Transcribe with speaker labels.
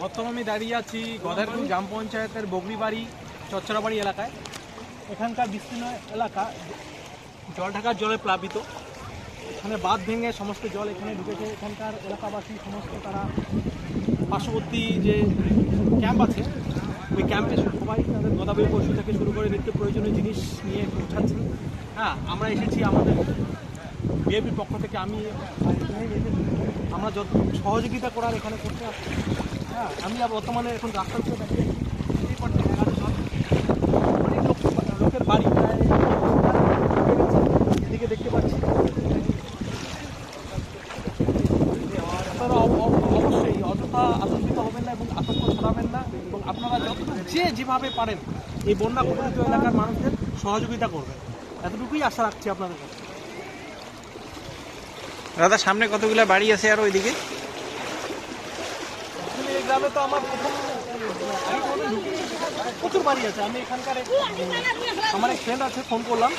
Speaker 1: বর্তমানে আমি দাঁড়িয়ে আছি গদারপুর গ্রাম পঞ্চায়েতের বগরিবাড়ি চচ্চড়াবাড়ি এলাকায়। এখানকার বিস্তীর্ণ এলাকা জল ঢাকার জলে প্লাবিত। এখানে বাঁধ ভেঙে সমস্ত জল এখানে ঢুকেছে। এখানকার এলাকাবাসী সমস্ত তারা পার্শ্ববর্তী যে ক্যাম্প আছে ওই ক্যাম্পে সবাই তাদের গোদাবরী পশু থেকে শুরু করে নিত্য প্রয়োজনীয় জিনিস নিয়ে পৌঁছাচ্ছেন। হ্যাঁ, আমরা এসেছি আমাদের বিএপির পক্ষ থেকে। আমরা যত সহযোগিতা করার এখানে করতে আসছি। হ্যাঁ, আমি বর্তমানে এখন রাস্তার উপরে দাঁড়িয়ে আছি। অনেক লোকের বাড়ি প্রায় এদিকে দেখতে পাচ্ছি। আপনারা অবশ্যই অযথা আতঙ্কিত হবেন না এবং আতঙ্ক ছড়াবেন না, এবং আপনারা যেভাবে পারেন এই বন্যা কবলিত এলাকার মানুষদের সহযোগিতা করবেন, এতটুকুই আশা রাখছি আপনাদের কাছে।
Speaker 2: দাদা, সামনে কতগুলো বাড়ি আছে আর ওইদিকে?
Speaker 1: এই গ্রামে তো আমার প্রচুর বাড়ি আছে। আমি এখানকার আমার এক ফ্রেন্ড আছে, ফোন করলাম।